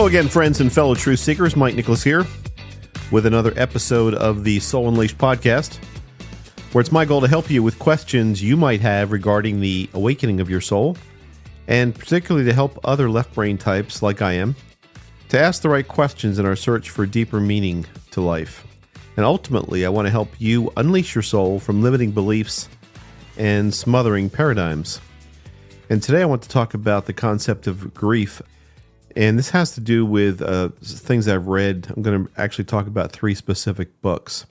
Hello again, friends and fellow truth seekers. Mike Nicholas here with another episode of the Soul Unleashed podcast, where it's my goal to help you with questions you might have regarding the awakening of your soul, and particularly to help other left brain types like I am to ask the right questions in our search for deeper meaning to life. And ultimately, I want to help you unleash your soul from limiting beliefs and smothering paradigms. And today I want to talk about the concept of grief. And this has to do with things I've read. I'm going to actually talk about 3 specific books.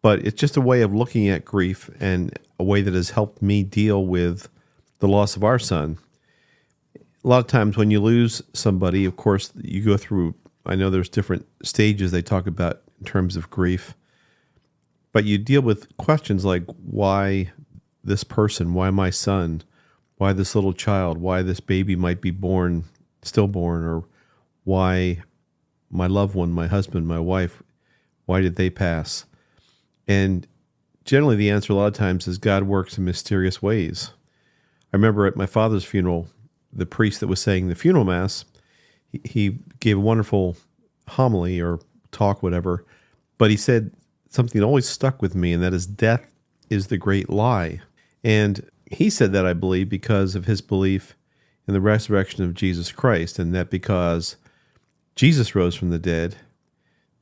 But it's just a way of looking at grief and a way that has helped me deal with the loss of our son. A lot of times when you lose somebody, of course, you go through, I know there's different stages they talk about in terms of grief. But you deal with questions like, why this person, why my son, why this little child, why this baby might be stillborn, or why my loved one, my husband, my wife, why did they pass? And generally the answer a lot of times is God works in mysterious ways. I remember at my father's funeral, the priest that was saying the funeral mass, he gave a wonderful homily or talk, whatever, but he said something that always stuck with me, and that is, death is the great lie. And he said that, I believe, because of his belief in the resurrection of Jesus Christ, and that because Jesus rose from the dead,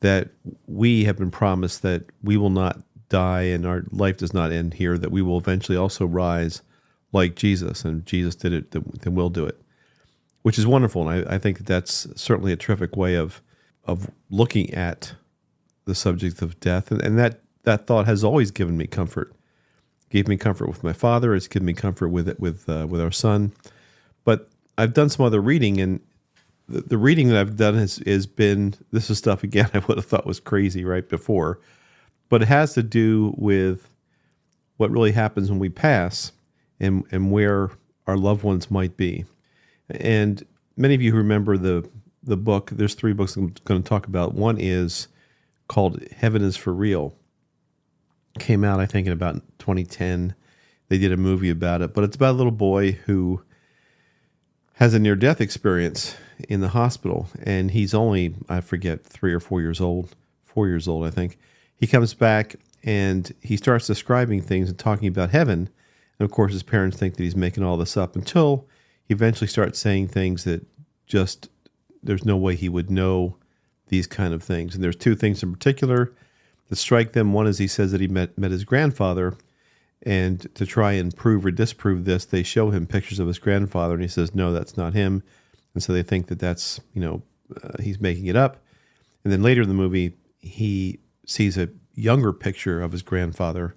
that we have been promised that we will not die and our life does not end here, that we will eventually also rise like Jesus, and Jesus did it, then we'll do it, which is wonderful. And I think that's certainly a terrific way of looking at the subject of death, and that thought has always given me comfort. Gave me comfort with my father. It's given me comfort with our son. But I've done some other reading, and the reading that I've done has been, this is stuff, again, I would have thought was crazy right before, but it has to do with what really happens when we pass and where our loved ones might be. And many of you who remember the book, there's 3 books I'm going to talk about. One is called Heaven is for Real. Came out, I think, in about 2010. They did a movie about it, but it's about a little boy who has a near-death experience in the hospital, and he's only, I forget, 3 or 4 years old. 4 years old, I think. He comes back, and he starts describing things and talking about heaven, and of course his parents think that he's making all this up, until he eventually starts saying things that just, there's no way he would know these kind of things. And there's 2 things in particular that strike them. One is he says that he met his grandfather, and to try and prove or disprove this, they show him pictures of his grandfather, and he says, no, that's not him. And so they think that that's, he's making it up. And then later in the movie, he sees a younger picture of his grandfather.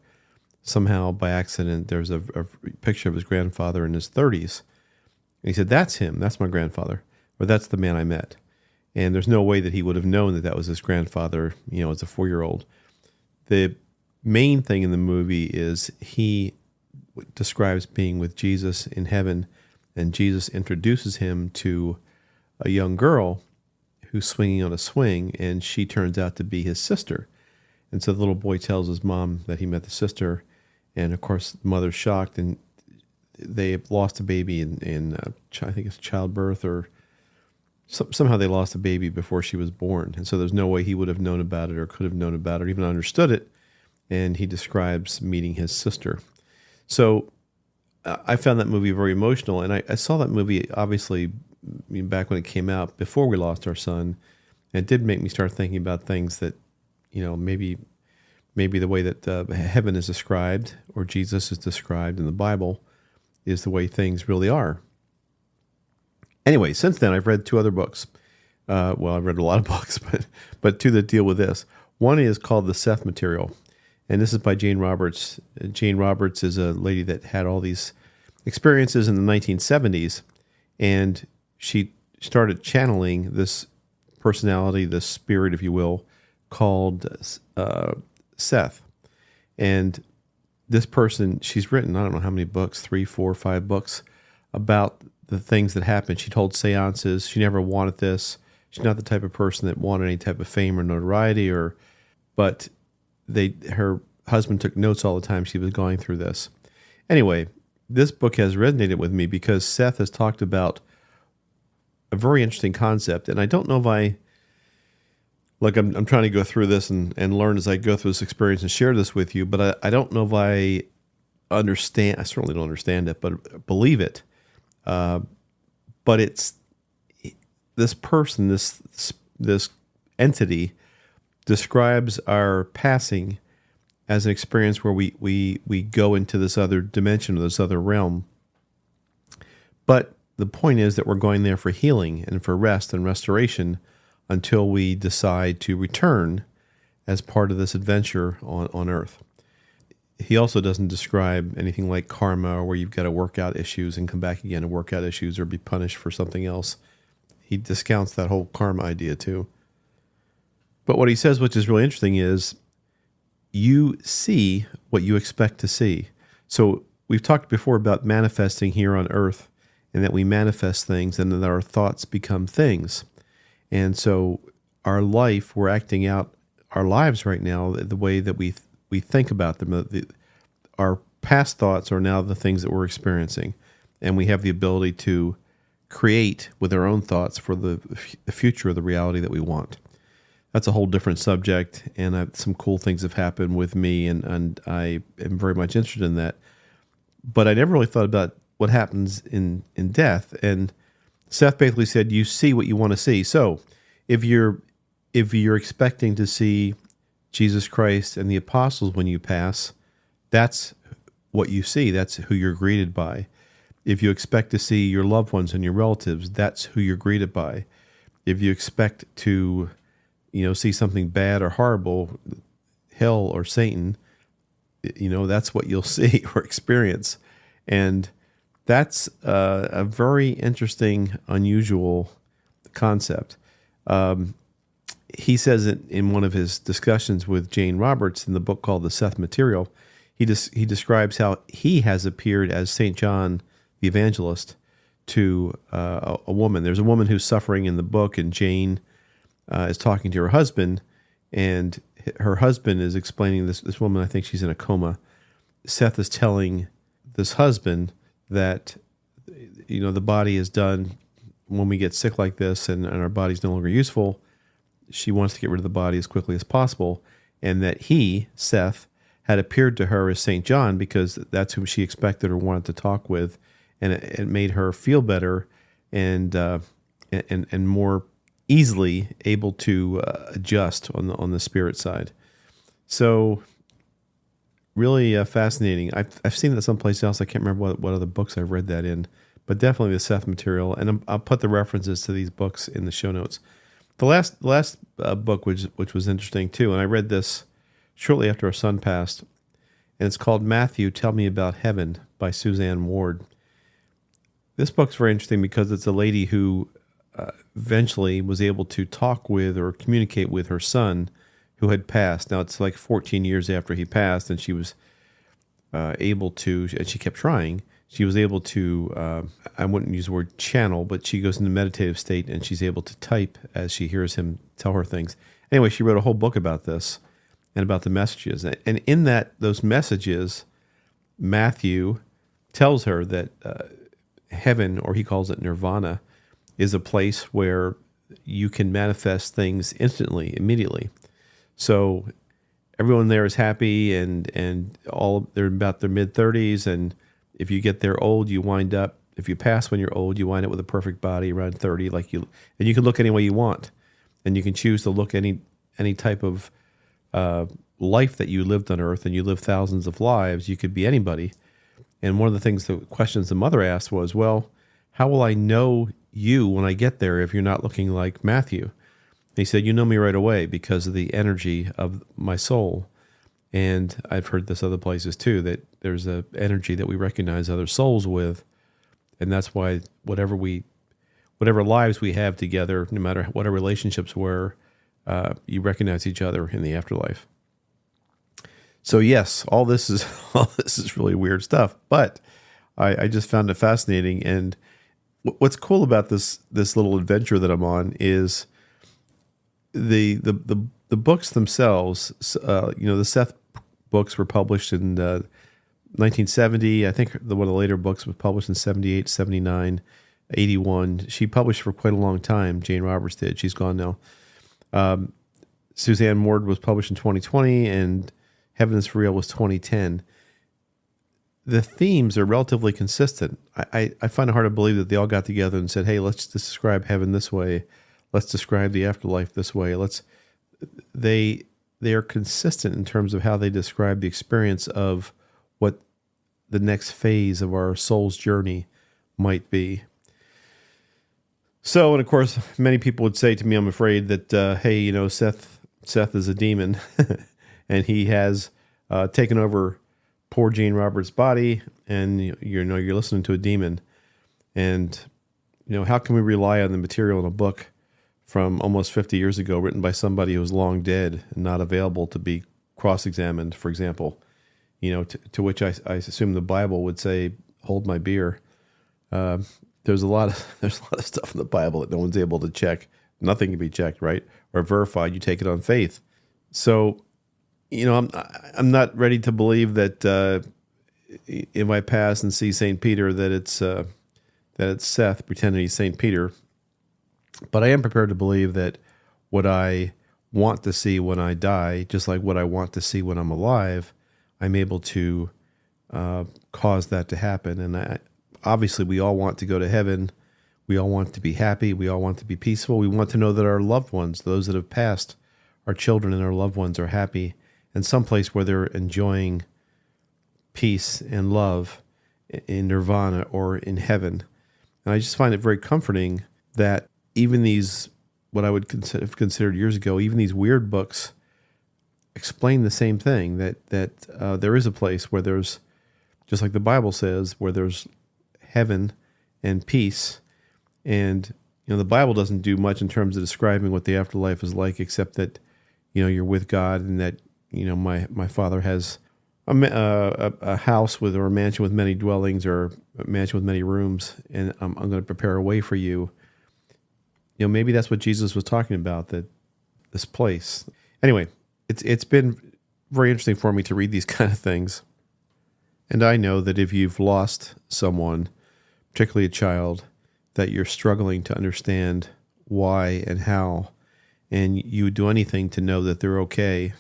Somehow, by accident, there's a picture of his grandfather in his 30s. And he said, that's him. That's my grandfather. Or that's the man I met. And there's no way that he would have known that that was his grandfather, as a 4-year-old. The main thing in the movie is he describes being with Jesus in heaven, and Jesus introduces him to a young girl who's swinging on a swing, and she turns out to be his sister. And so the little boy tells his mom that he met the sister, and of course the mother's shocked, and they lost a baby in I think it's childbirth, or somehow they lost a baby before she was born. And so there's no way he would have known about it or could have known about it or even understood it. And he describes meeting his sister. So I found that movie very emotional. And I saw that movie, obviously, back when it came out, before we lost our son. And it did make me start thinking about things that, maybe the way that heaven is described, or Jesus is described in the Bible, is the way things really are. Anyway, since then, I've read 2 other books. I've read a lot of books, but 2 that deal with this. One is called The Seth Material, and this is by Jane Roberts. Jane Roberts is a lady that had all these experiences in the 1970s, and she started channeling this personality, this spirit, if you will, called Seth. And this person, she's written, I don't know how many books, 3, 4, 5 books about the things that happened. She told seances. She never wanted this. She's not the type of person that wanted any type of fame or notoriety, but her husband took notes all the time she was going through this. Anyway, this book has resonated with me because Seth has talked about a very interesting concept. And I don't know if I'm trying to go through this and learn as I go through this experience and share this with you, but I don't know if I understand. I certainly don't understand it, but believe it. But it's this person, this entity describes our passing as an experience where we go into this other dimension or this other realm. But the point is that we're going there for healing and for rest and restoration until we decide to return as part of this adventure on Earth. He also doesn't describe anything like karma or where you've got to work out issues and come back again and work out issues or be punished for something else. He discounts that whole karma idea too. But what he says, which is really interesting, is you see what you expect to see. So we've talked before about manifesting here on Earth, and that we manifest things and that our thoughts become things. And so our life, we're acting out our lives right now the way that we think about them. Our past thoughts are now the things that we're experiencing. And we have the ability to create with our own thoughts for the future of the reality that we want. That's a whole different subject, and some cool things have happened with me, and I am very much interested in that. But I never really thought about what happens in death. And Seth basically said, you see what you want to see. So if you're expecting to see Jesus Christ and the apostles when you pass, that's what you see. That's who you're greeted by. If you expect to see your loved ones and your relatives, that's who you're greeted by. If you expect to, see something bad or horrible, hell or Satan, that's what you'll see or experience. And that's a very interesting, unusual concept. He says it in one of his discussions with Jane Roberts in the book called The Seth Material. He describes how he has appeared as St. John the Evangelist to a woman. There's a woman who's suffering in the book, and Jane is talking to her husband, and her husband is explaining this woman, I think she's in a coma. Seth is telling this husband that, the body is done when we get sick like this and our body's no longer useful. She wants to get rid of the body as quickly as possible. And that he, Seth, had appeared to her as St. John because that's who she expected or wanted to talk with. And it made her feel better and more easily able to adjust on the spirit side. So really fascinating. I've seen that someplace else. I can't remember what other books I've read that in, but definitely the Seth Material. And I'll put the references to these books in the show notes. The last book, which was interesting too, and I read this shortly after our son passed, and it's called Matthew, Tell Me About Heaven by Suzanne Ward. This book's very interesting because it's a lady who eventually was able to talk with or communicate with her son who had passed. Now, it's like 14 years after he passed, and she was able to, and she kept trying, she was able to, I wouldn't use the word channel, but she goes into meditative state, and she's able to type as she hears him tell her things. Anyway, she wrote a whole book about this and about the messages. And in those messages, Matthew tells her that heaven, or he calls it nirvana, is a place where you can manifest things instantly, immediately. So everyone there is happy, and all they're about their mid-30s, and if you get there old, you wind up, if you pass when you're old, you wind up with a perfect body around 30, and you can look any way you want, and you can choose to look any type of life that you lived on Earth, and you live thousands of lives. You could be anybody. And one of the questions the mother asked was, well, how will I know you when I get there if you're not looking like Matthew? He said, you know me right away because of the energy of my soul. And I've heard this other places too, that there's an energy that we recognize other souls with. And that's why whatever lives we have together, no matter what our relationships were, you recognize each other in the afterlife. So yes, all this is really weird stuff, but I just found it fascinating. And what's cool about this little adventure that I'm on is the books themselves. The Seth books were published in 1970. I think one of the later books was published in 78, 79. 81. She published for quite a long time. Jane Roberts did. She's gone now. Suzanne Ward was published in 2020, and Heaven is for Real was 2010. The themes are relatively consistent. I find it hard to believe that they all got together and said, hey, let's describe heaven this way. Let's describe the afterlife this way. They are consistent in terms of how they describe the experience of what the next phase of our soul's journey might be. So, and of course, many people would say to me, I'm afraid that, hey, Seth is a demon and he has taken over poor Jane Roberts' body, and you're listening to a demon. And how can we rely on the material in a book from almost 50 years ago, written by somebody who was long dead and not available to be cross-examined, for example? To which I assume the Bible would say, "Hold my beer." There's a lot of stuff in the Bible that no one's able to check. Nothing can be checked, right, or verified. You take it on faith. So, I'm not ready to believe that if I pass and see St. Peter that it's Seth pretending he's St. Peter. But I am prepared to believe that what I want to see when I die, just like what I want to see when I'm alive, I'm able to cause that to happen. And obviously, we all want to go to heaven. We all want to be happy. We all want to be peaceful. We want to know that our loved ones, those that have passed, our children and our loved ones, are happy in some place where they're enjoying peace and love in nirvana or in heaven. And I just find it very comforting that even these, what I would have considered years ago, even these weird books explain the same thing, that there is a place where there's, just like the Bible says, where there's heaven and peace. And, the Bible doesn't do much in terms of describing what the afterlife is like, except that, you're with God, and that, my Father has a house or a mansion with many dwellings, or a mansion with many rooms, and I'm going to prepare a way for you. Maybe that's what Jesus was talking about, that this place. Anyway, it's been very interesting for me to read these kind of things. And I know that if you've lost someone, particularly a child, that you're struggling to understand why and how, and you would do anything to know that they're okay,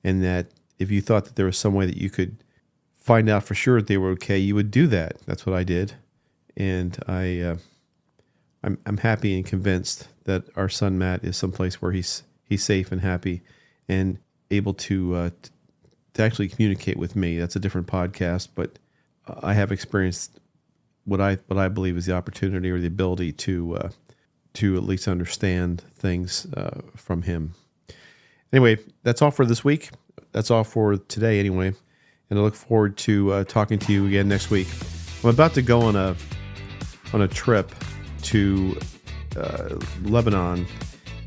and that if you thought that there was some way that you could find out for sure that they were okay, you would do that. That's what I did. And I'm happy and convinced that our son Matt is someplace where he's safe and happy and able to actually communicate with me. That's a different podcast, but I have experienced what I believe is the opportunity or the ability to at least understand things from him. Anyway, that's all for this week. That's all for today, anyway. And I look forward to talking to you again next week. I'm about to go on a trip to Lebanon,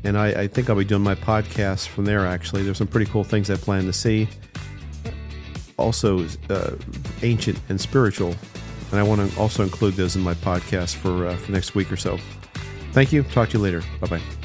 and I think I'll be doing my podcast from there. Actually, there's some pretty cool things I plan to see. Also, ancient and spiritual, and I want to also include those in my podcast for next week or so. Thank you. Talk to you later. Bye-bye.